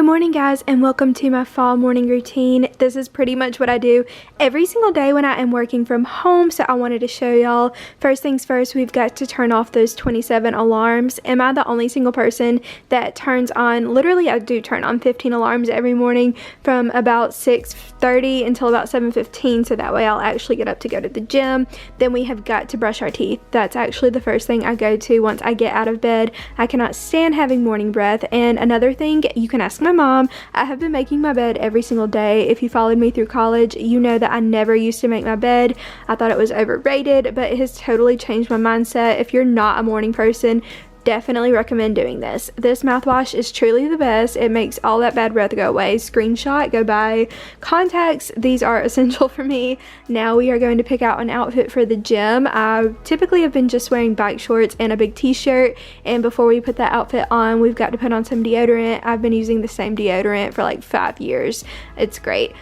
Good morning guys, and welcome to my fall morning routine. This is pretty much what I do every single day when I am working from home, so I wanted to show y'all. First things first, we've got to turn off those 27 alarms. Am I the only single person that turns on, literally I do turn on 15 alarms every morning from about 6:30 until about 7:15, so that way I'll actually get up to go to the gym. Then we have got to brush our teeth. That's actually the first thing I go to once I get out of bed. I cannot stand having morning breath. And another thing, you can ask my mom, I have been making my bed every single day. If you followed me through college, you know that I never used to make my bed. I thought it was overrated, but it has totally changed my mindset. If you're not a morning person, definitely recommend doing this. This mouthwash is truly the best. It makes all that bad breath go away. Screenshot, go buy contacts. These are essential for me. Now we are going to pick out an outfit for the gym. I typically have been just wearing bike shorts and a big t-shirt, and before we put that outfit on, we've got to put on some deodorant. I've been using the same deodorant for like 5 years. It's great.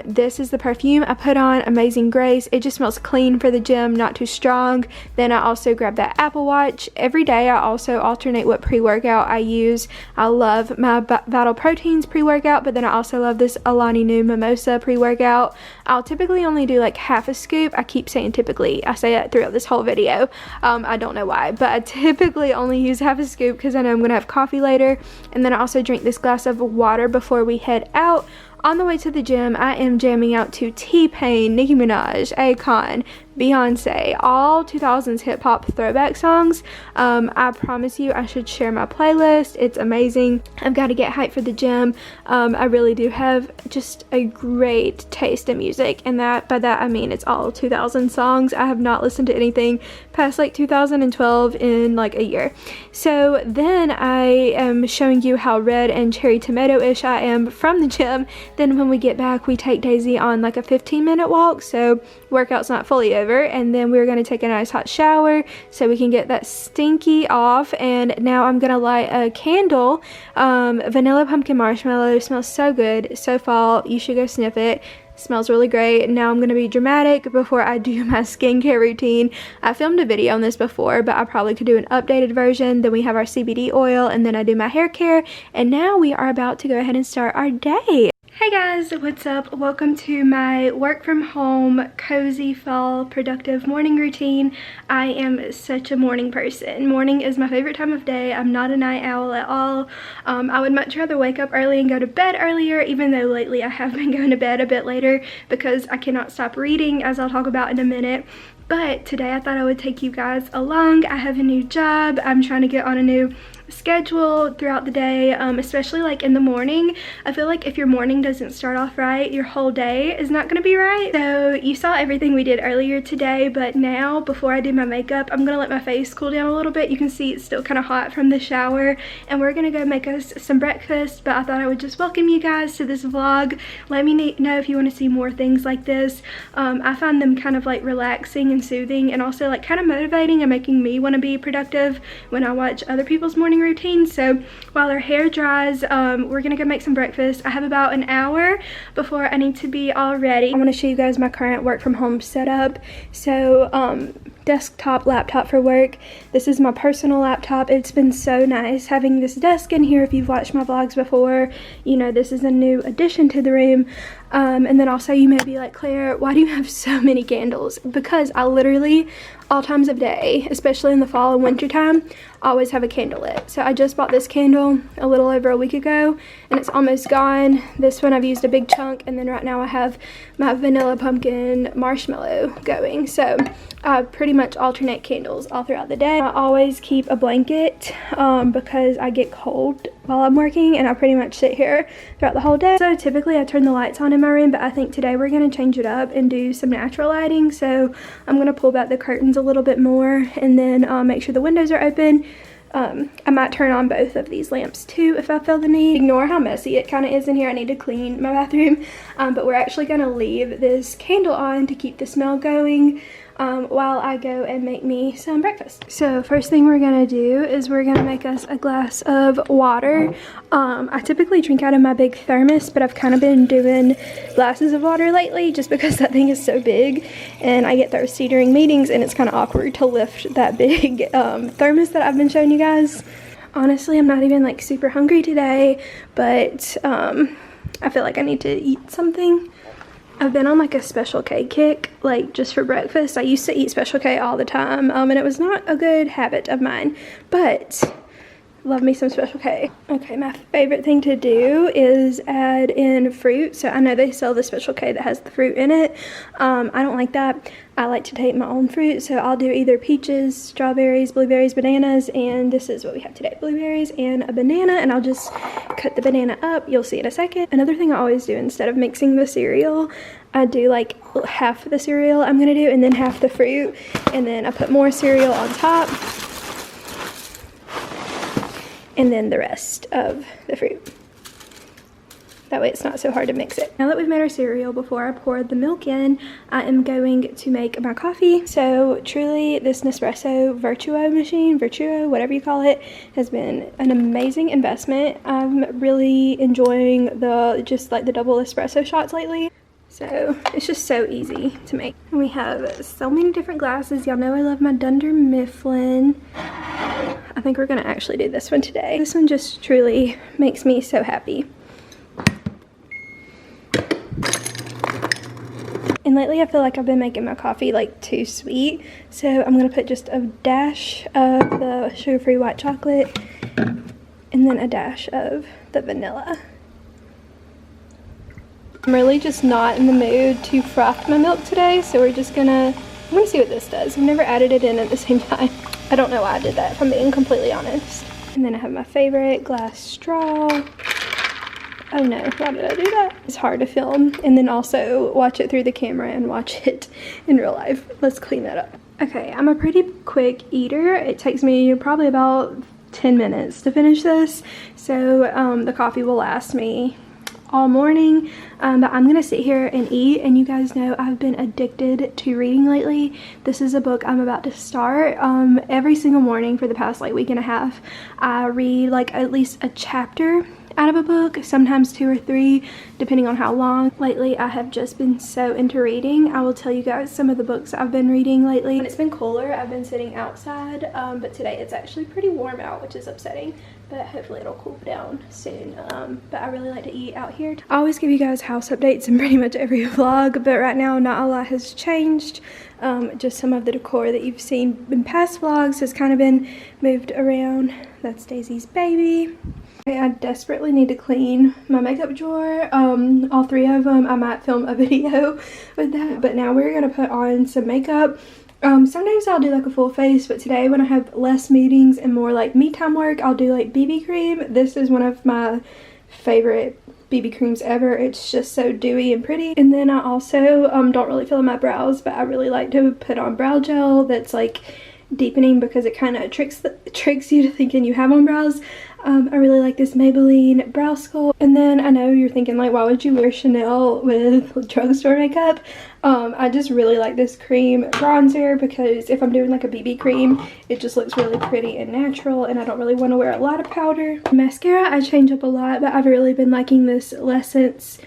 This is the perfume I put on, Amazing Grace. It just smells clean for the gym, not too strong. Then I also grab that Apple Watch. Every day I also alternate what pre-workout I use. I love my Vital Proteins pre-workout, but then I also love this Alani Nu Mimosa pre-workout. I'll typically only do like half a scoop. I keep saying typically. I say that throughout this whole video. I don't know why, but I typically only use half a scoop because I know I'm gonna have coffee later. And then I also drink this glass of water before we head out. On the way to the gym, I am jamming out to T-Pain, Nicki Minaj, Akon, Beyonce, all 2000s hip-hop throwback songs. I promise you I should share my playlist. It's amazing. I've got to get hyped for the gym. I really do have just a great taste in music, and by that I mean it's all 2000 songs. I have not listened to anything past like 2012 in like a year. So then I am showing you how red and cherry tomato-ish I am from the gym. Then when we get back, we take Daisy on like a 15-minute walk, so workout's not fully over. And then we're going to take a nice hot shower so we can get that stinky off. And now I'm going to light a candle. Vanilla pumpkin marshmallow smells so good, so fall. You should go sniff it. Smells really great. Now I'm going to be dramatic before I do my skincare routine. I filmed a video on this before, but I probably could do an updated version. Then we have our CBD oil, and then I do my hair care. And now we are about to go ahead and start our day. Hey guys, what's up? Welcome to my work from home, cozy fall, productive morning routine. I am such a morning person. Morning is my favorite time of day. I'm not a night owl at all. I would much rather wake up early and go to bed earlier, even though lately I have been going to bed a bit later because I cannot stop reading, as I'll talk about in a minute. But today I thought I would take you guys along. I have a new job. I'm trying to get on a new schedule throughout the day, especially like in the morning. I feel like if your morning doesn't start off right, your whole day is not going to be right. So you saw everything we did earlier today, but now before I do my makeup, I'm going to let my face cool down a little bit. You can see it's still kind of hot from the shower, and we're going to go make us some breakfast. But I thought I would just welcome you guys to this vlog. Let me know if you want to see more things like this. I find them kind of like relaxing and soothing, and also like kind of motivating and making me want to be productive when I watch other people's morning routine. So while our hair dries, we're gonna go make some breakfast. I have about an hour before I need to be all ready. I want to show you guys my current work from home setup. So desktop laptop for work. This is my personal laptop. It's been so nice having this desk in here. If you've watched my vlogs before, you know this is a new addition to the room. And then also you may be like, Claire, why do you have so many candles? Because I literally, all times of day, especially in the fall and winter time, always have a candle lit. So I just bought this candle a little over a week ago, and it's almost gone. This one I've used a big chunk, and then right now I have my vanilla pumpkin marshmallow going. So I pretty much alternate candles all throughout the day. I always keep a blanket because I get cold while I'm working, and I pretty much sit here throughout the whole day. So typically I turn the lights on in my room, but I think today we're going to change it up and do some natural lighting. So I'm going to pull back the curtains a little bit more, and then make sure the windows are open. I might turn on both of these lamps too if I feel the need. Ignore how messy it kind of is in here. I need to clean my bathroom, but we're actually going to leave this candle on to keep the smell going while I go and make me some breakfast. So first thing we're gonna do is we're gonna make us a glass of water. I typically drink out of my big thermos, but I've kind of been doing glasses of water lately just because that thing is so big and I get thirsty during meetings, and it's kind of awkward to lift that big thermos that I've been showing you guys. Honestly, I'm not even like super hungry today, but I feel like I need to eat something. I've been on like a Special K kick, like just for breakfast. I used to eat Special K all the time, and it was not a good habit of mine, but love me some Special K. Okay, my favorite thing to do is add in fruit. So I know they sell the Special K that has the fruit in it. I don't like that. I like to take my own fruit, so I'll do either peaches, strawberries, blueberries, bananas, and this is what we have today, blueberries and a banana, and I'll just cut the banana up. You'll see in a second. Another thing I always do, instead of mixing the cereal, I do like half the cereal I'm gonna do and then half the fruit, and then I put more cereal on top, and then the rest of the fruit. That way it's not so hard to mix it. Now that we've made our cereal, before I pour the milk in, I am going to make my coffee. So truly, this Nespresso Virtuo, whatever you call it, has been an amazing investment. I'm really enjoying just like the double espresso shots lately. So it's just so easy to make. And we have so many different glasses. Y'all know I love my Dunder Mifflin. I think we're gonna actually do this one today. This one just truly makes me so happy. And lately I feel like I've been making my coffee like too sweet. So I'm gonna put just a dash of the sugar-free white chocolate and then a dash of the vanilla. I'm really just not in the mood to froth my milk today, so I'm gonna see what this does. I've never added it in at the same time. I don't know why I did that, if I'm being completely honest. And then I have my favorite glass straw. Oh no, why did I do that? It's hard to film and then also watch it through the camera and watch it in real life. Let's clean that up. Okay, I'm a pretty quick eater. It takes me probably about 10 minutes to finish this. So the coffee will last me all morning, but I'm gonna sit here and eat. And you guys know I've been addicted to reading lately. This is a book I'm about to start. Every single morning for the past like week and a half, I read like at least a chapter out of a book, sometimes 2 or 3, depending on how long. Lately I have just been so into reading. I will tell you guys some of the books I've been reading lately. When it's been cooler, I've been sitting outside, but today it's actually pretty warm out, which is upsetting, but hopefully it'll cool down soon. But I really like to eat out here. I always give you guys house updates in pretty much every vlog, but right now not a lot has changed. Just some of the decor that you've seen in past vlogs has kind of been moved around. That's Daisy's baby. I desperately need to clean my makeup drawer. All 3 of them. I might film a video with that, but now we're gonna put on some makeup. Some days I'll do like a full face, but today when I have less meetings and more like me time work, I'll do like BB cream. This is one of my favorite BB creams ever. It's just so dewy and pretty. And then I also don't really fill in my brows, but I really like to put on brow gel that's like deepening because it kind of tricks you to thinking you have on brows. I really like this Maybelline brow sculpt. And then I know you're thinking like, why would you wear Chanel with drugstore makeup? I just really like this cream bronzer because if I'm doing like a BB cream, it just looks really pretty and natural, and I don't really want to wear a lot of powder. Mascara I change up a lot, but I've really been liking this Essence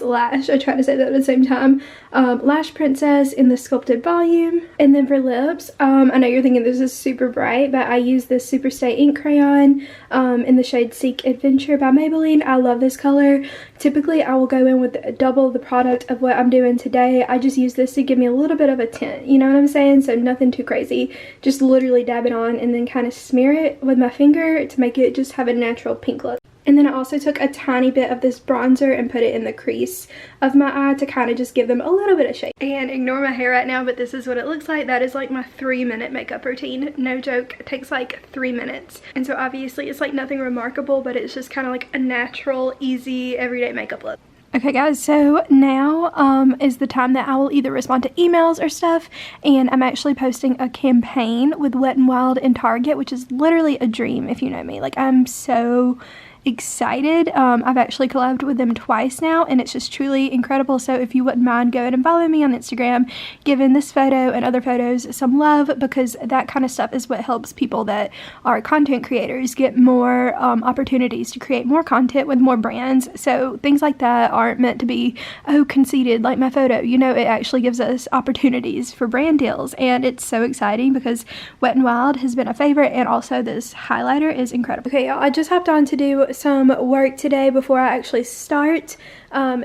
Lash. I try to say that at the same time. Lash Princess in the Sculpted Volume. And then for lips, I know you're thinking this is super bright, but I use this Superstay ink crayon in the shade Seek Adventure by Maybelline. I love this color. Typically I will go in with double the product of what I'm doing today. I just use this to give me a little bit of a tint, you know what I'm saying? So nothing too crazy. Just literally dab it on and then kind of smear it with my finger to make it just have a natural pink look. And then I also took a tiny bit of this bronzer and put it in the crease of my eye to kind of just give them a little bit of shape. And ignore my hair right now, but this is what it looks like. That is like my 3-minute makeup routine. No joke, it takes like 3 minutes. And so obviously it's like nothing remarkable, but it's just kind of like a natural, easy, everyday makeup look. Okay guys, so now is the time that I will either respond to emails or stuff, and I'm actually posting a campaign with Wet n Wild in Target, which is literally a dream if you know me. Like, I'm so excited. I've actually collabed with them twice now, and it's just truly incredible. So if you wouldn't mind going and following me on Instagram, giving this photo and other photos some love, because that kind of stuff is what helps people that are content creators get more opportunities to create more content with more brands. So things like that aren't meant to be, oh, conceited like my photo. You know, it actually gives us opportunities for brand deals, and it's so exciting because Wet n Wild has been a favorite, and also this highlighter is incredible. Okay, y'all, I just hopped on to do some work today before I actually start.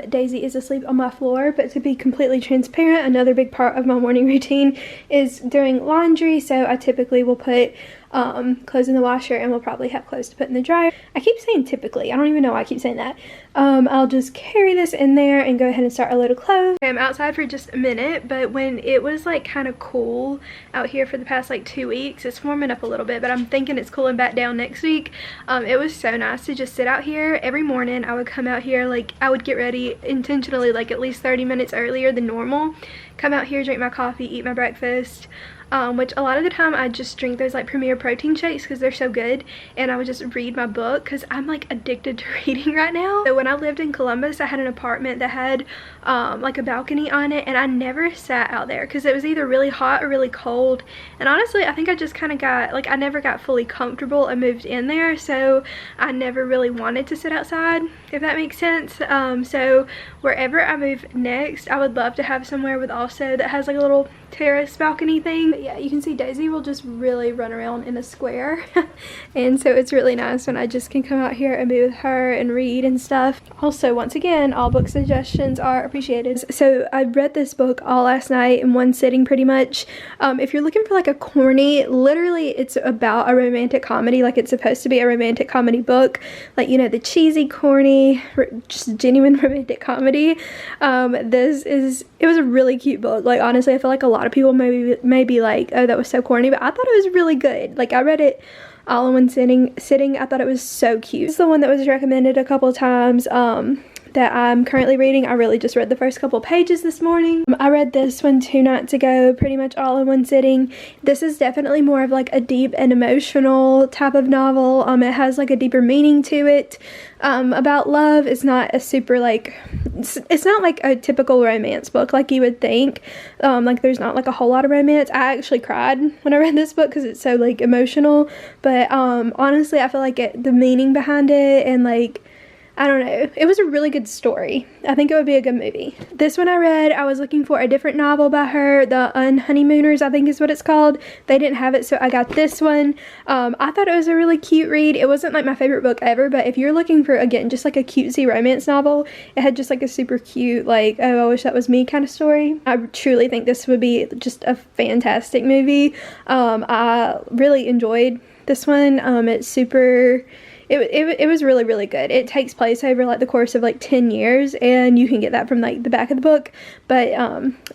Daisy is asleep on my floor, but to be completely transparent, another big part of my morning routine is doing laundry. So I typically will put clothes in the washer, and we'll probably have clothes to put in the dryer. I keep saying typically, I don't even know why I keep saying that. I'll just carry this in there and go ahead and start a load of clothes. Okay, I'm outside for just a minute, but when it was like kind of cool out here for the past like 2 weeks, it's warming up a little bit, but I'm thinking it's cooling back down next week. It was so nice to just sit out here. Every morning I would come out here, like I would get ready intentionally like at least 30 minutes earlier than normal, come out here, drink my coffee, eat my breakfast, which a lot of the time I just drink those like Premier protein shakes because they're so good, and I would just read my book because I'm like addicted to reading right now. So when I lived in Columbus, I had an apartment that had like a balcony on it, and I never sat out there because it was either really hot or really cold, and honestly I think I just kind of got like, I never got fully comfortable and moved in there, so I never really wanted to sit outside, if that makes sense. So wherever I move next, I would love to have somewhere with also that has like a little terrace balcony thing. But yeah, you can see Daisy will just really run around in a square and so it's really nice when I just can come out here and be with her and read and stuff. Also, once again, all book suggestions are appreciated. So I read this book all last night in one sitting pretty much. If you're looking for like a corny, literally it's about a romantic comedy, like it's supposed to be a romantic comedy book, like, you know, the cheesy, corny, just genuine romantic comedy. It was a really cute book. Like honestly, I feel like a lot of people may be like, oh, that was so corny, but I thought it was really good. Like I read it all in one sitting. I thought it was so cute. It's the one that was recommended a couple times that I'm currently reading. I really just read the first couple pages this morning. I read this one 2 nights ago, pretty much all in one sitting. This is definitely more of like a deep and emotional type of novel. It has like a deeper meaning to it about love. It's not a super like, it's not like a typical romance book like you would think. Like there's not like a whole lot of romance. I actually cried when I read this book because it's so like emotional, but honestly I feel like the meaning behind it, and like, I don't know, it was a really good story. I think it would be a good movie. This one I read, I was looking for a different novel by her, The Unhoneymooners I think is what it's called. They didn't have it, so I got this one. I thought it was a really cute read. It wasn't like my favorite book ever, but if you're looking for, again, just like a cutesy romance novel, it had just like a super cute, like, oh, I wish that was me kind of story. I truly think this would be just a fantastic movie. I really enjoyed this one. It's super... It was really, really good. It takes place over like the course of like 10 years, and you can get that from like the back of the book, but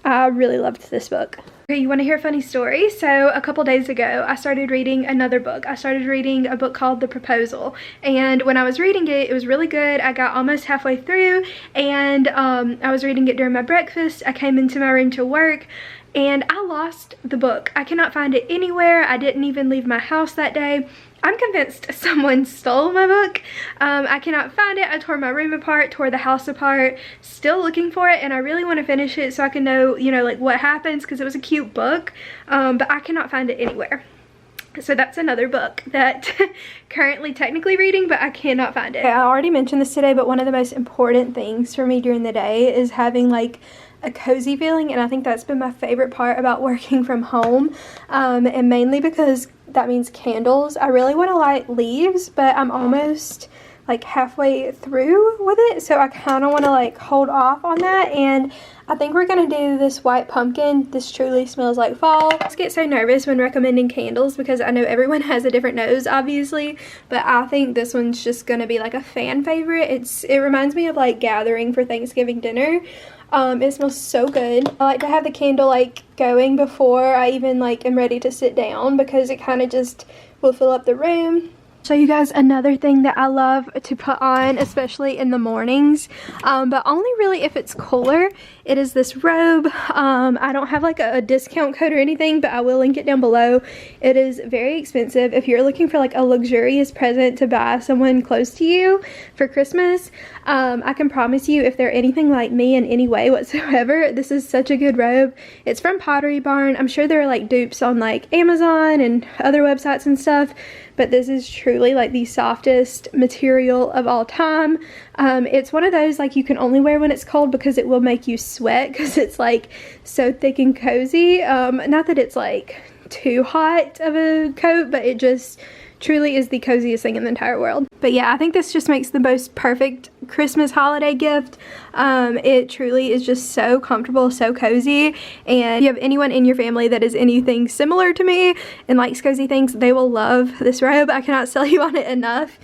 I really loved this book. Okay, you want to hear a funny story? So a couple days ago I started reading another book. I started reading a book called The Proposal, and when I was reading it, it was really good. I got almost halfway through, and I was reading it during my breakfast. I came into my room to work, and I lost the book. I cannot find it anywhere. I didn't even leave my house that day. I'm convinced someone stole my book. I cannot find it. I tore my room apart, tore the house apart, still looking for it, and I really want to finish it so I can know, you know, like what happens, because it was a cute book, but I cannot find it anywhere. So that's another book that currently technically reading, but I cannot find it. I already mentioned this today, but one of the most important things for me during the day is having like a cozy feeling, and I think that's been my favorite part about working from home, and mainly because that means candles. I really want to light leaves, but I'm almost like halfway through with it, so I kind of want to like hold off on that, and I think we're gonna do this white pumpkin. This truly smells like fall. I just get so nervous when recommending candles because I know everyone has a different nose obviously, but I think this one's just gonna be like a fan favorite. It reminds me of like gathering for Thanksgiving dinner. It smells so good. I like to have the candle like going before I even like am ready to sit down, because it kind of just will fill up the room. Show you guys another thing that I love to put on, especially in the mornings, but only really if it's cooler. It is this robe. I don't have like a discount code or anything, but I will link it down below. It is very expensive. If you're looking for like a luxurious present to buy someone close to you for Christmas, I can promise you, if they're anything like me in any way whatsoever, this is such a good robe. It's from Pottery Barn. I'm sure there are like dupes on like Amazon and other websites and stuff, but this is truly like the softest material of all time. It's one of those like you can only wear when it's cold because it will make you sweat because it's like so thick and cozy. Not that it's like too hot of a coat, but it just truly is the coziest thing in the entire world. But yeah, I think this just makes the most perfect Christmas holiday gift. It truly is just so comfortable, so cozy, and if you have anyone in your family that is anything similar to me and likes cozy things, they will love this robe. I cannot sell you on it enough.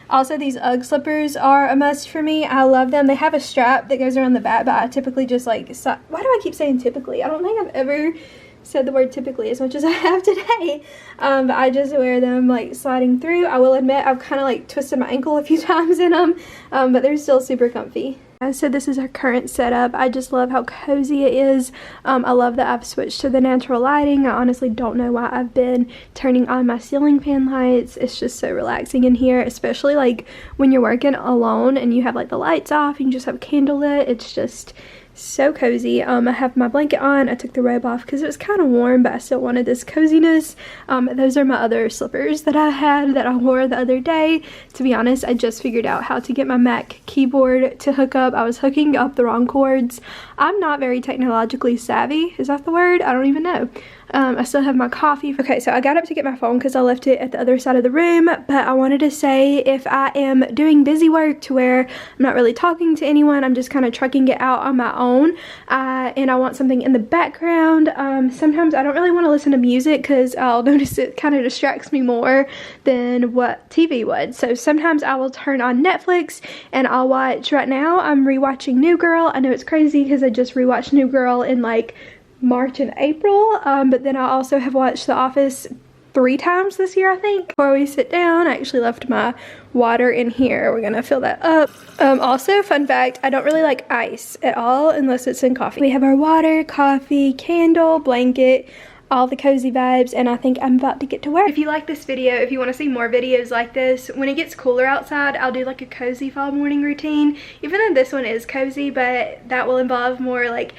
Also, these Ugg slippers are a must for me. I love them. They have a strap that goes around the back, but I typically just like, why do I keep saying typically? I don't think I've ever said the word typically as much as I have today, but I just wear them like sliding through. I will admit I've kind of like twisted my ankle a few times in them, but they're still super comfy. So this is our current setup. I just love how cozy it is. I love that I've switched to the natural lighting. I honestly don't know why I've been turning on my ceiling fan lights. It's just so relaxing in here, especially like when you're working alone and you have like the lights off and you just have candle lit. It's just so cozy. I have my blanket on. I took the robe off because it was kind of warm, but I still wanted this coziness. Those are my other slippers that I had that I wore the other day. To be honest, I just figured out how to get my Mac keyboard to hook up. I was hooking up the wrong cords. I'm not very technologically savvy. Is that the word? I don't even know. I still have my coffee. Okay, so I got up to get my phone because I left it at the other side of the room, but I wanted to say if I am doing busy work to where I'm not really talking to anyone, I'm just kind of trucking it out on my own, and I want something in the background. Sometimes I don't really want to listen to music because I'll notice it kind of distracts me more than what TV would. So sometimes I will turn on Netflix and I'll watch, right now I'm rewatching New Girl. I know it's crazy because I just rewatched New Girl in like March and April, but then I also have watched The Office 3 times this year, I think. Before we sit down, I actually left my water in here. We're gonna fill that up. Also, fun fact, I don't really like ice at all unless it's in coffee. We have our water, coffee, candle, blanket, all the cozy vibes, and I think I'm about to get to work. If you like this video, if you want to see more videos like this, when it gets cooler outside, I'll do like a cozy fall morning routine, even though this one is cozy, but that will involve more like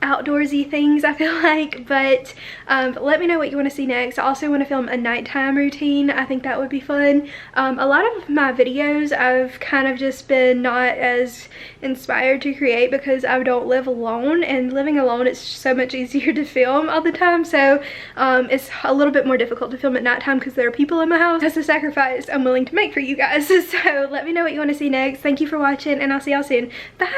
outdoorsy things, I feel like. But let me know what you want to see next. I also want to film a nighttime routine. I think that would be fun. A lot of my videos I've kind of just been not as inspired to create because I don't live alone, and living alone it's so much easier to film all the time, so it's a little bit more difficult to film at nighttime because there are people in my house. That's a sacrifice I'm willing to make for you guys. So let me know what you want to see next. Thank you for watching, and I'll see y'all soon. Bye.